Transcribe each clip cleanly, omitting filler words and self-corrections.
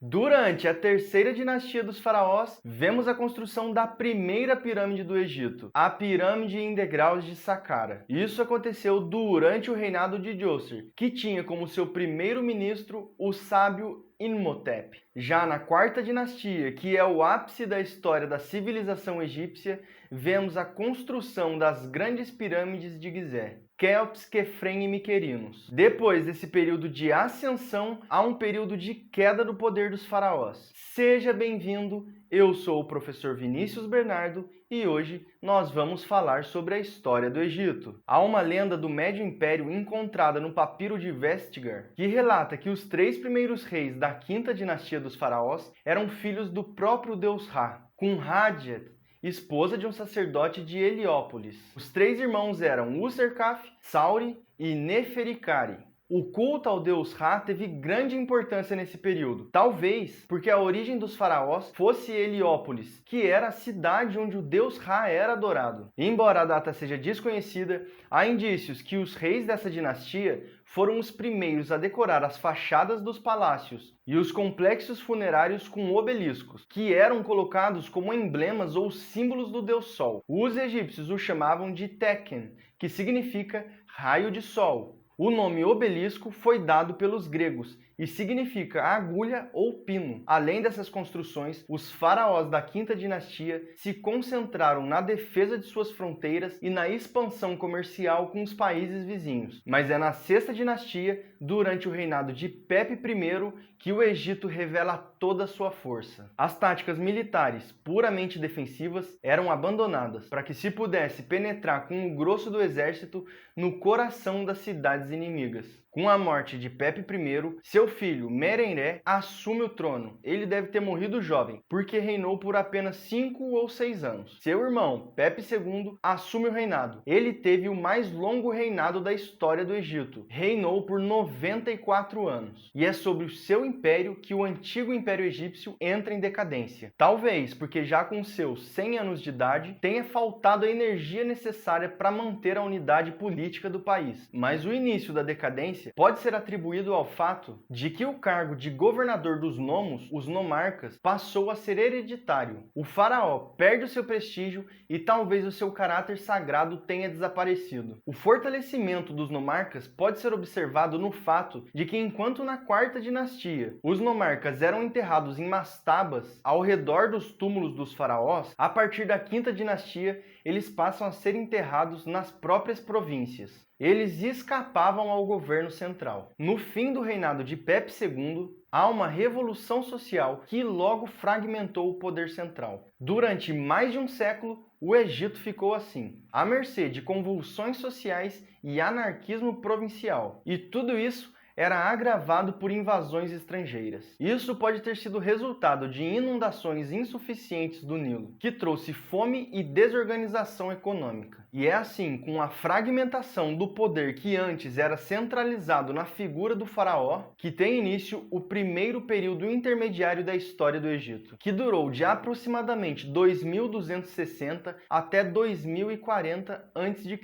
Durante a terceira dinastia dos faraós, vemos a construção da primeira pirâmide do Egito, a pirâmide em degraus de Saqqara. Isso aconteceu durante o reinado de Djoser, que tinha como seu primeiro-ministro o sábio Imhotep. Já na quarta dinastia, que é o ápice da história da civilização egípcia, vemos a construção das grandes pirâmides de Gizé, Quéops, Quefren e Miquerinos. Depois desse período de ascensão, há um período de queda do poder dos faraós. Seja bem-vindo, eu sou o professor Vinícius Bernardo e hoje nós vamos falar sobre a história do Egito. Há uma lenda do Médio Império encontrada no papiro de Vestgar que relata que os 3 primeiros reis da quinta dinastia dos faraós eram filhos do próprio deus Ra, com Hadjet, esposa de um sacerdote de Heliópolis. Os 3 irmãos eram Userkaf, Sauri e Neferikari. O culto ao deus Ra teve grande importância nesse período, talvez porque a origem dos faraós fosse Heliópolis, que era a cidade onde o deus Ra era adorado. Embora a data seja desconhecida, há indícios que os reis dessa dinastia foram os primeiros a decorar as fachadas dos palácios e os complexos funerários com obeliscos, que eram colocados como emblemas ou símbolos do deus Sol. Os egípcios o chamavam de Teken, que significa raio de sol. O nome obelisco foi dado pelos gregos e significa agulha ou pino. Além dessas construções, os faraós da quinta dinastia se concentraram na defesa de suas fronteiras e na expansão comercial com os países vizinhos. Mas é na sexta dinastia, durante o reinado de Pepe I, que o Egito revela toda a sua força. As táticas militares puramente defensivas eram abandonadas para que se pudesse penetrar com o grosso do exército no coração das cidades inimigas. Com a morte de Pepe I, seu filho Merenré assume o trono. Ele deve ter morrido jovem, porque reinou por apenas 5 ou 6 anos. Seu irmão, Pepe II, assume o reinado. Ele teve o mais longo reinado da história do Egito. Reinou por 94 anos. E é sobre o seu império que o antigo Império Egípcio entra em decadência. Talvez porque já com seus 100 anos de idade, tenha faltado a energia necessária para manter a unidade política do país. Mas o início da decadência pode ser atribuído ao fato de que o cargo de governador dos nomos, os nomarcas, passou a ser hereditário. O faraó perde o seu prestígio e talvez o seu caráter sagrado tenha desaparecido. O fortalecimento dos nomarcas pode ser observado no fato de que enquanto na quarta dinastia os nomarcas eram enterrados em mastabas ao redor dos túmulos dos faraós, a partir da quinta dinastia eles passam a ser enterrados nas próprias províncias. Eles escapavam ao governo central. No fim do reinado de Pepe II, há uma revolução social que logo fragmentou o poder central. Durante mais de um século, o Egito ficou assim, à mercê de convulsões sociais e anarquismo provincial. E tudo isso era agravado por invasões estrangeiras. Isso pode ter sido resultado de inundações insuficientes do Nilo, que trouxe fome e desorganização econômica. E é assim, com a fragmentação do poder que antes era centralizado na figura do faraó, que tem início o primeiro período intermediário da história do Egito, que durou de aproximadamente 2260 até 2040 a.C.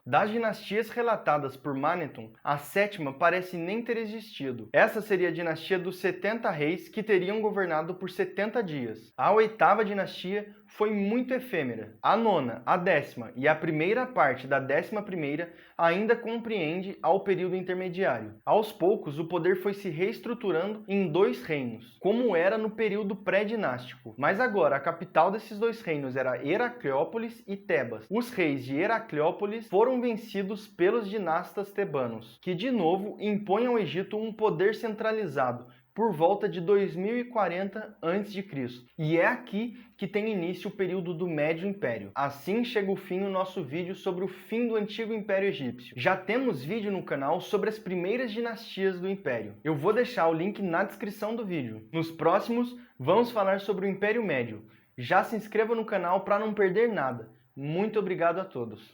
Das dinastias relatadas por Manetho, a sétima parece nem ter existido. Essa seria a dinastia dos 70 reis que teriam governado por 70 dias. A oitava dinastia foi muito efêmera. A nona, a décima e a primeira parte da 11ª ainda compreende ao período intermediário. Aos poucos, o poder foi se reestruturando em 2 reinos, como era no período pré-dinástico. Mas agora, a capital desses 2 reinos era Heracleópolis e Tebas. Os reis de Heracleópolis foram vencidos pelos dinastas tebanos, que de novo impõem ao Egito um poder centralizado, por volta de 2040 a.C. E é aqui que tem início o período do Médio Império. Assim chega o fim o nosso vídeo sobre o fim do Antigo Império Egípcio. Já temos vídeo no canal sobre as primeiras dinastias do Império. Eu vou deixar o link na descrição do vídeo. Nos próximos, vamos falar sobre o Império Médio. Já se inscreva no canal para não perder nada. Muito obrigado a todos.